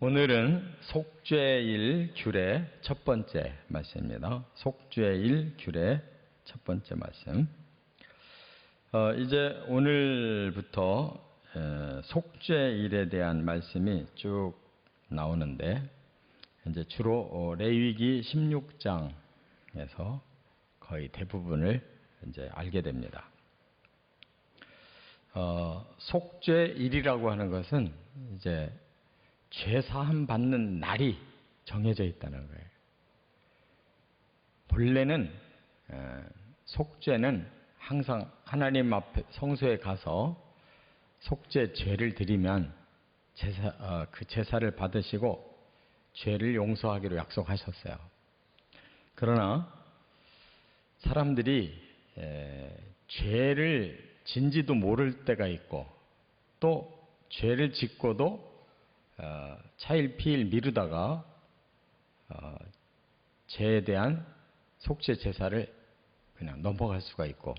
오늘은 속죄일 규례 첫 번째 말씀입니다. 속죄일 규례 첫 번째 말씀. 이제 오늘부터 속죄일에 대한 말씀이 쭉 나오는데, 이제 주로 레위기 16장에서 거의 대부분을 이제 알게 됩니다. 속죄일이라고 하는 것은 이제 죄사함 받는 날이 정해져 있다는 거예요. 본래는 속죄는 항상 하나님 앞에 성소에 가서 속죄 죄를 드리면 그 제사를 받으시고 죄를 용서하기로 약속하셨어요. 그러나 사람들이 죄를 진지도 모를 때가 있고, 또 죄를 짓고도 차일피일 미루다가 죄에 대한 속죄 제사를 그냥 넘어갈 수가 있고,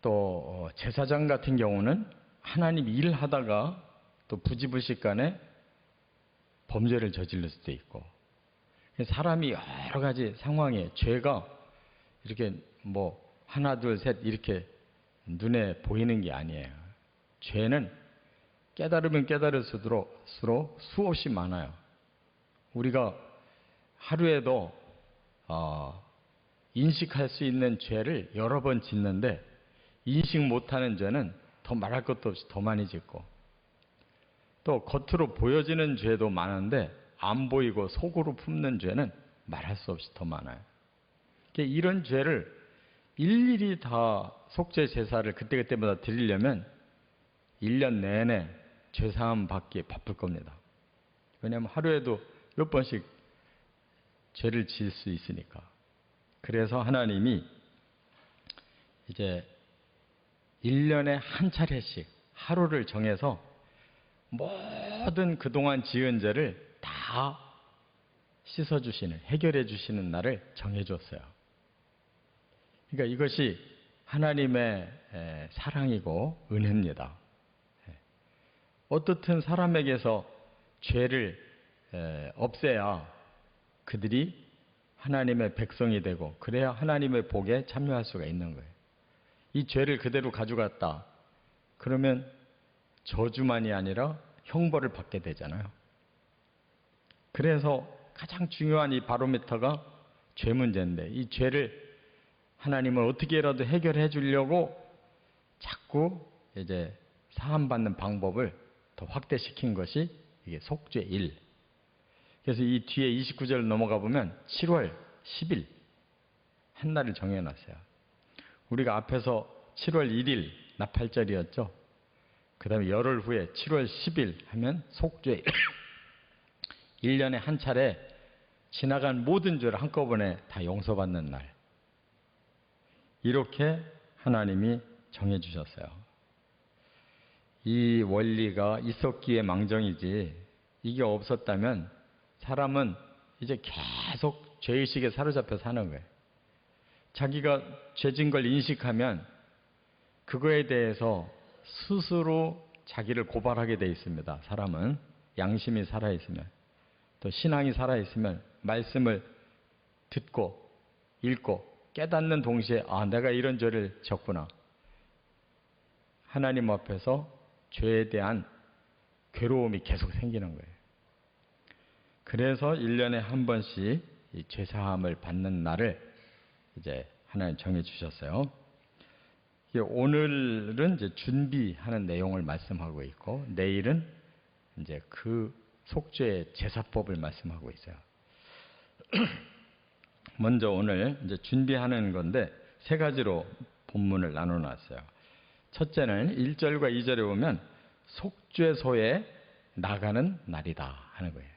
또 제사장 같은 경우는 하나님 일하다가 또 부지불식간에 범죄를 저지를 수도 있고, 사람이 여러 가지 상황에 죄가 이렇게 뭐 하나 둘 셋 이렇게 눈에 보이는 게 아니에요. 죄는 깨달으면 깨달을수록 수없이 많아요. 우리가 하루에도 인식할 수 있는 죄를 여러 번 짓는데, 인식 못하는 죄는 더 말할 것도 없이 더 많이 짓고, 또 겉으로 보여지는 죄도 많은데 안 보이고 속으로 품는 죄는 말할 수 없이 더 많아요. 이런 죄를 일일이 다 속죄 제사를 그때그때마다 드리려면 1년 내내 죄사함 받기에 바쁠 겁니다. 왜냐하면 하루에도 몇 번씩 죄를 지을 수 있으니까. 그래서 하나님이 이제 1년에 한 차례씩 하루를 정해서 모든 그동안 지은 죄를 다 씻어주시는, 해결해 주시는 날을 정해줬어요. 그러니까 이것이 하나님의 사랑이고 은혜입니다. 어떻든 사람에게서 죄를 없애야 그들이 하나님의 백성이 되고, 그래야 하나님의 복에 참여할 수가 있는 거예요. 이 죄를 그대로 가져갔다 그러면 저주만이 아니라 형벌을 받게 되잖아요. 그래서 가장 중요한 이 바로미터가 죄 문제인데, 이 죄를 하나님은 어떻게라도 해결해 주려고 자꾸 이제 사함받는 방법을 더 확대시킨 것이 이게 속죄일. 그래서 이 뒤에 29절 넘어가 보면 7월 10일 한 날을 정해놨어요. 우리가 앞에서 7월 1일 나팔절이었죠. 그 다음에 열흘 후에 7월 10일 하면 속죄일. 1년에 한 차례 지나간 모든 죄를 한꺼번에 다 용서받는 날. 이렇게 하나님이 정해주셨어요. 이 원리가 있었기에 망정이지, 이게 없었다면 사람은 이제 계속 죄의식에 사로잡혀 사는 거예요. 자기가 죄진 걸 인식하면 그거에 대해서 스스로 자기를 고발하게 돼 있습니다. 사람은 양심이 살아있으면, 또 신앙이 살아있으면 말씀을 듣고 읽고 깨닫는 동시에 내가 이런 죄를 졌구나. 하나님 앞에서 죄에 대한 괴로움이 계속 생기는 거예요. 그래서 1년에 한 번씩 이 죄사함을 받는 날을 이제 하나님 정해 주셨어요. 오늘은 이제 준비하는 내용을 말씀하고 있고, 내일은 이제 그 속죄 제사법을 말씀하고 있어요. 먼저 오늘 이제 준비하는 건데 세 가지로 본문을 나눠 놨어요. 첫째는 1절과 2절에 보면 속죄소에 나가는 날이다 하는 거예요.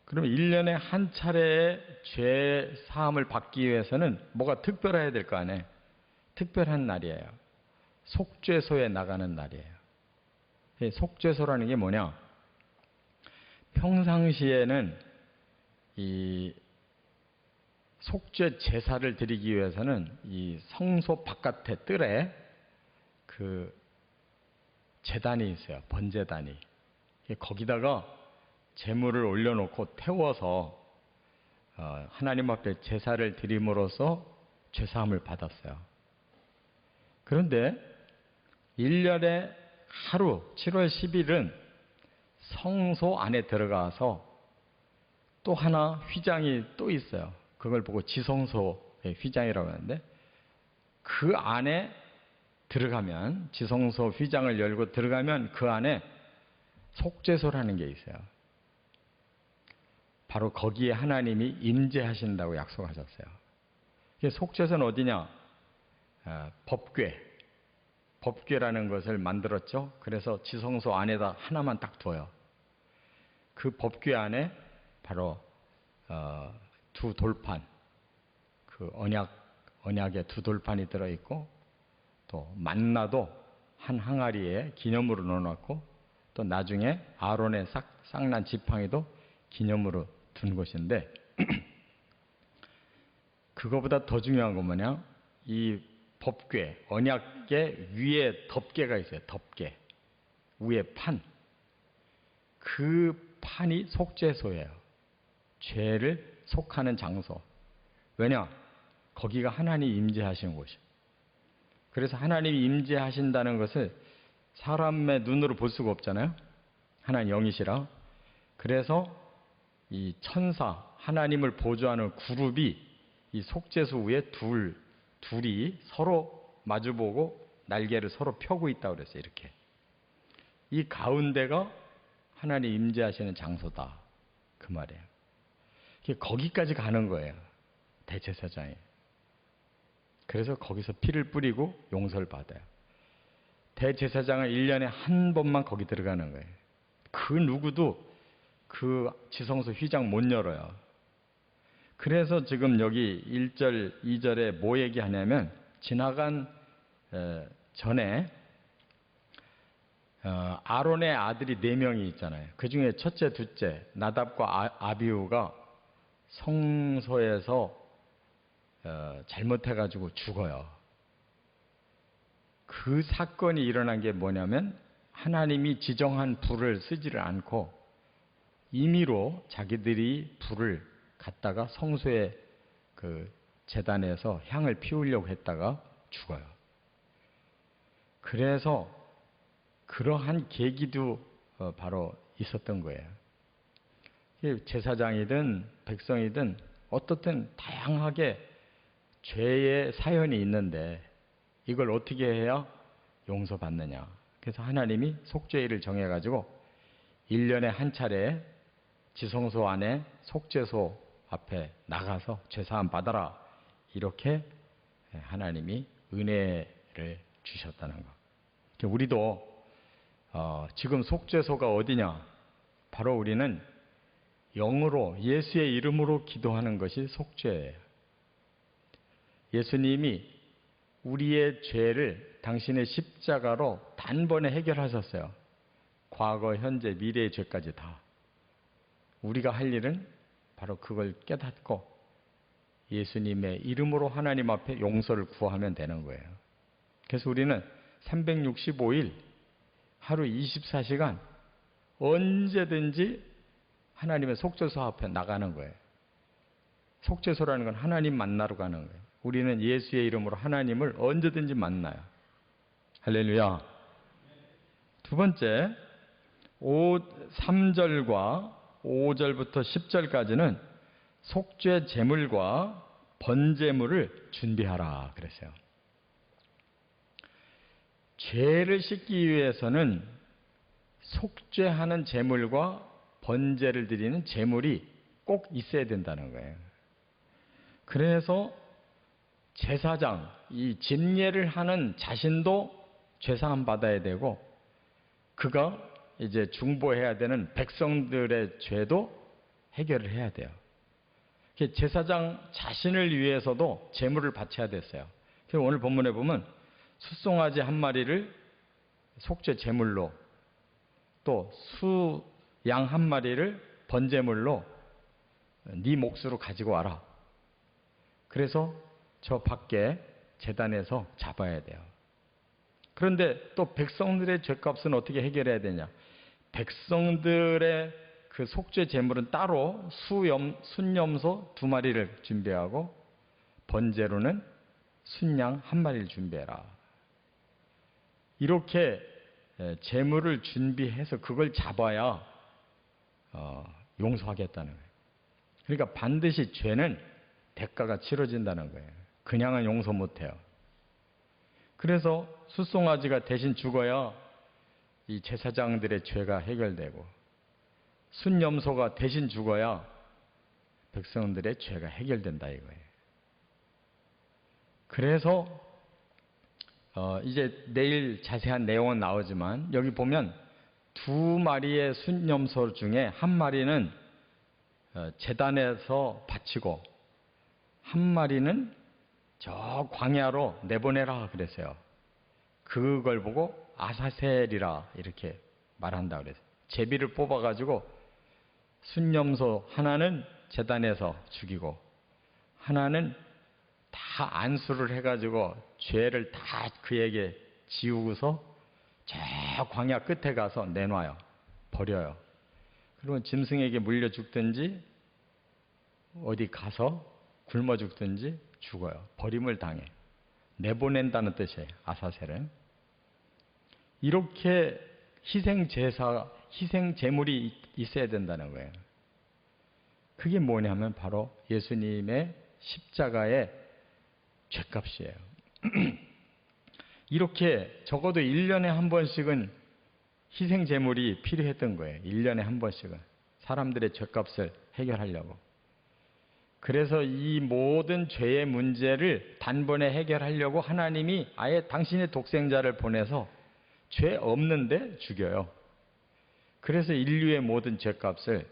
그러면 1년에 한 차례의 죄 사함을 받기 위해서는 뭐가 특별해야 될 거 아니에요. 특별한 날이에요. 속죄소에 나가는 날이에요. 속죄소라는 게 뭐냐? 평상시에는 이 속죄 제사를 드리기 위해서는 이 성소 바깥에 뜰에 그 제단이 있어요. 번제단이. 거기다가 제물을 올려놓고 태워서 하나님 앞에 제사를 드림으로써 죄사함을 받았어요. 그런데 1년에 하루 7월 10일은 성소 안에 들어가서 또 하나 휘장이 또 있어요. 그걸 보고 지성소의 휘장이라고 하는데, 그 안에 들어가면, 지성소 휘장을 열고 들어가면 그 안에 속죄소라는 게 있어요. 바로 거기에 하나님이 임재하신다고 약속하셨어요. 속죄소는 어디냐? 법궤라는 것을 만들었죠. 그래서 지성소 안에다 하나만 딱 둬요. 그 법궤 안에 바로 두 돌판, 그 언약의 두 돌판이 들어있고, 또 만나도 한 항아리에 기념으로 넣어놨고, 또 나중에 아론의 싹난 지팡이도 기념으로 둔 것인데, 그거보다 더 중요한 건 뭐냐? 이 법궤, 언약궤 위에 덮개가 있어요. 덮개. 위에 판. 그 판이 속죄소예요. 죄를 속하는 장소. 왜냐? 거기가 하나님이 임재하시는 곳이에요. 그래서 하나님이 임재하신다는 것을 사람의 눈으로 볼 수가 없잖아요. 하나님 영이시라. 그래서 이 천사, 하나님을 보조하는 그룹이 이 속죄소 위에 둘이 서로 마주보고 날개를 서로 펴고 있다고 그랬어요. 이렇게. 이 가운데가 하나님 임재하시는 장소다. 그 말이에요. 거기까지 가는 거예요. 대제사장이. 그래서 거기서 피를 뿌리고 용서를 받아요. 대제사장은 1년에 한 번만 거기 들어가는 거예요. 그 누구도 그 지성소 휘장 못 열어요. 그래서 지금 여기 1절, 2절에 뭐 얘기하냐면, 지나간 전에 아론의 아들이 4명이 있잖아요. 그 중에 첫째, 둘째, 나답과 아비후가 성소에서 잘못해가지고 죽어요. 그 사건이 일어난 게 뭐냐면, 하나님이 지정한 불을 쓰지를 않고 임의로 자기들이 불을 갖다가 성소의 그 제단에서 향을 피우려고 했다가 죽어요. 그래서 그러한 계기도 바로 있었던 거예요. 제사장이든 백성이든 어떻든 다양하게 죄의 사연이 있는데, 이걸 어떻게 해야 용서받느냐. 그래서 하나님이 속죄일을 정해가지고 1년에 한 차례 지성소 안에 속죄소 앞에 나가서 죄사함 받아라. 이렇게 하나님이 은혜를 주셨다는 거. 우리도 지금 속죄소가 어디냐? 바로 우리는 영으로, 예수의 이름으로 기도하는 것이 속죄예요. 예수님이 우리의 죄를 당신의 십자가로 단번에 해결하셨어요. 과거, 현재, 미래의 죄까지 다. 우리가 할 일은 바로 그걸 깨닫고 예수님의 이름으로 하나님 앞에 용서를 구하면 되는 거예요. 그래서 우리는 365일 하루 24시간 언제든지 하나님의 속죄소 앞에 나가는 거예요. 속죄소라는 건 하나님 만나러 가는 거예요. 우리는 예수의 이름으로 하나님을 언제든지 만나요. 할렐루야. 두 번째, 3절과 5절부터 10절까지는 속죄 제물과 번제물을 준비하라 그랬어요. 죄를 씻기 위해서는 속죄하는 제물과 번제를 드리는 제물이 꼭 있어야 된다는 거예요. 그래서 제사장, 이 진예를 하는 자신도 죄사함 받아야 되고, 그가 이제 중보해야 되는 백성들의 죄도 해결을 해야 돼요. 제사장 자신을 위해서도 제물을 바쳐야 됐어요. 그래서 오늘 본문에 보면 숫송아지 한 마리를 속죄 제물로, 또 수양 한 마리를 번제물로 네 몫으로 가지고 와라. 그래서 저 밖에 제단에서 잡아야 돼요. 그런데 또 백성들의 죄값은 어떻게 해결해야 되냐? 백성들의 그 속죄 제물은 따로 순염소 2마리를 준비하고 번제로는 순양 1마리를 준비해라. 이렇게 제물을 준비해서 그걸 잡아야 용서하겠다는 거예요. 그러니까 반드시 죄는 대가가 치러진다는 거예요. 그냥은 용서 못해요. 그래서 숫송아지가 대신 죽어야 이 제사장들의 죄가 해결되고, 순염소가 대신 죽어야 백성들의 죄가 해결된다 이거예요. 그래서 이제 내일 자세한 내용은 나오지만 여기 보면 2마리의 순염소 중에 1마리는 제단에서 바치고 1마리는 저 광야로 내보내라 그랬어요. 그걸 보고 아사셀이라 이렇게 말한다 그랬어요. 제비를 뽑아가지고 순염소 하나는 제단에서 죽이고 하나는 다 안수를 해가지고 죄를 다 그에게 지우고서 저 광야 끝에 가서 내놔요. 버려요. 그러면 짐승에게 물려 죽든지 어디 가서 굶어 죽든지 죽어요. 버림을 당해. 내보낸다는 뜻이에요. 아사셀은. 이렇게 희생제사, 희생제물이 있어야 된다는 거예요. 그게 뭐냐면 바로 예수님의 십자가의 죗값이에요. 이렇게 적어도 1년에 한 번씩은 희생제물이 필요했던 거예요. 1년에 한 번씩은. 사람들의 죗값을 해결하려고. 그래서 이 모든 죄의 문제를 단번에 해결하려고 하나님이 아예 당신의 독생자를 보내서 죄 없는데 죽여요. 그래서 인류의 모든 죗값을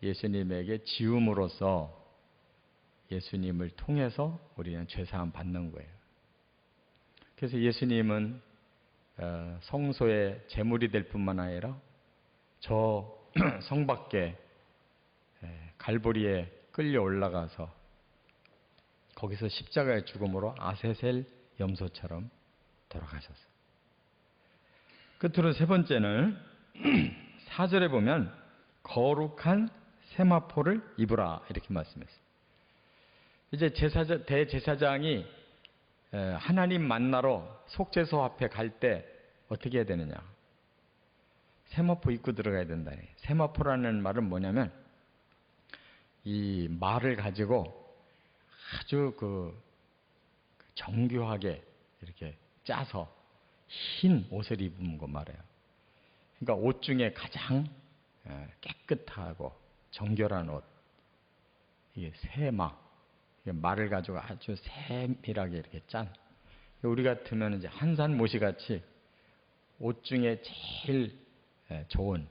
예수님에게 지음으로써 예수님을 통해서 우리는 죄사함 받는 거예요. 그래서 예수님은 성소의 제물이 될 뿐만 아니라 저 성 밖에 갈보리에 끌려 올라가서 거기서 십자가의 죽음으로 아세셀 염소처럼 돌아가셨어요. 끝으로 세 번째는 4절에 보면 거룩한 세마포를 입으라 이렇게 말씀했어요. 이제 대제사장이 하나님 만나러 속죄소 앞에 갈 때 어떻게 해야 되느냐? 세마포 입고 들어가야 된다. 세마포라는 말은 뭐냐면 이 말을 가지고 아주 정교하게 이렇게 짜서 흰 옷을 입은 거 말이에요. 그러니까 옷 중에 가장 깨끗하고 정결한 옷. 이게 세마. 말을 가지고 아주 세밀하게 이렇게 짠. 우리 같으면 이제 한산모시 같이 옷 중에 제일 좋은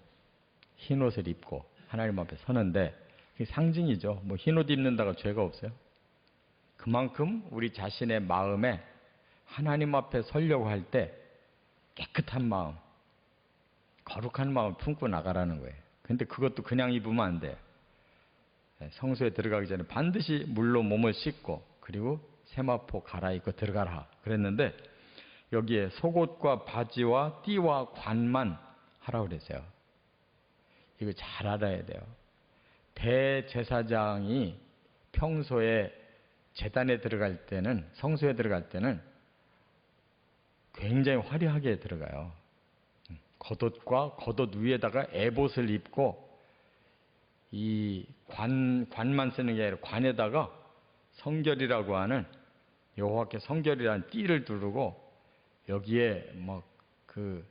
흰 옷을 입고 하나님 앞에 서는데 그게 상징이죠. 뭐 흰 옷 입는다고 죄가 없어요. 그만큼 우리 자신의 마음에 하나님 앞에 서려고 할 때 깨끗한 마음, 거룩한 마음을 품고 나가라는 거예요. 근데 그것도 그냥 입으면 안 돼. 성소에 들어가기 전에 반드시 물로 몸을 씻고 그리고 세마포 갈아입고 들어가라 그랬는데 여기에 속옷과 바지와 띠와 관만 하라고 그랬어요. 이거 잘 알아야 돼요. 대제사장이 평소에 제단에 들어갈 때는, 성소에 들어갈 때는 굉장히 화려하게 들어가요. 겉옷과 겉옷 위에다가 에봇을 입고 이 관만 쓰는 게 아니라 관에다가 성결이라고 하는 여호와께 성결이라는 띠를 두르고 여기에 뭐 그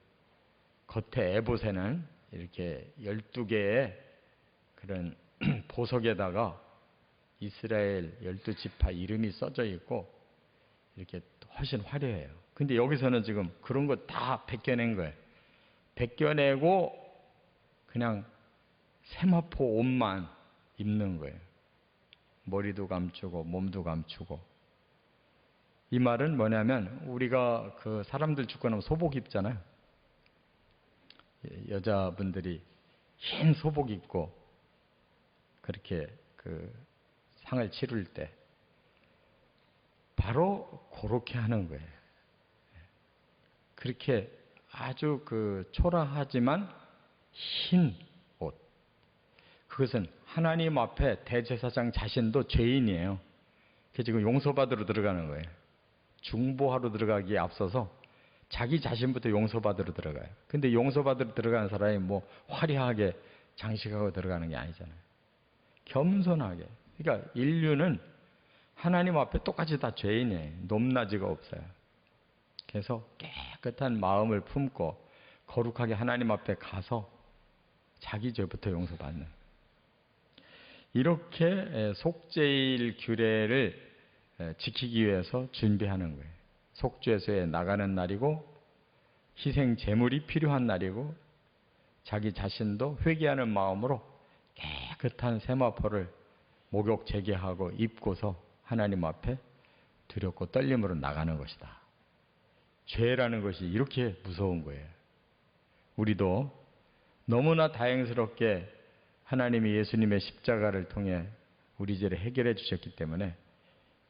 겉에 에봇에는 이렇게 12개의 그런 보석에다가 이스라엘 12지파 이름이 써져 있고 이렇게 훨씬 화려해요. 근데 여기서는 지금 그런 거 다 벗겨낸 거예요. 벗겨내고 그냥 세마포 옷만 입는 거예요. 머리도 감추고 몸도 감추고. 이 말은 뭐냐면 우리가 그 사람들 죽고 나면 소복 입잖아요. 여자분들이 흰 소복 입고 그렇게 그 상을 치를 때 바로 그렇게 하는 거예요. 그렇게 아주 그 초라하지만 흰 옷. 그것은 하나님 앞에 대제사장 자신도 죄인이에요. 그게 지금 용서받으러 들어가는 거예요. 중보하러 들어가기에 앞서서 자기 자신부터 용서받으러 들어가요. 근데 용서받으러 들어가는 사람이 뭐 화려하게 장식하고 들어가는 게 아니잖아요. 겸손하게. 그러니까 인류는 하나님 앞에 똑같이 다 죄인이에요. 높낮이가 없어요. 그래서 깨끗한 마음을 품고 거룩하게 하나님 앞에 가서 자기 죄부터 용서받는. 이렇게 속죄일 규례를 지키기 위해서 준비하는 거예요. 속죄소에 나가는 날이고 희생 제물이 필요한 날이고 자기 자신도 회개하는 마음으로 깨끗한 세마포를 목욕 재개하고 입고서 하나님 앞에 두렵고 떨림으로 나가는 것이다. 죄라는 것이 이렇게 무서운 거예요. 우리도 너무나 다행스럽게 하나님이 예수님의 십자가를 통해 우리 죄를 해결해 주셨기 때문에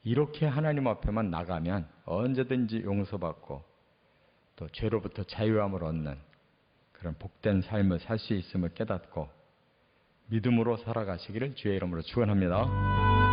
이렇게 하나님 앞에만 나가면 언제든지 용서받고 또 죄로부터 자유함을 얻는 그런 복된 삶을 살 수 있음을 깨닫고 믿음으로 살아가시기를 주의 이름으로 축원합니다.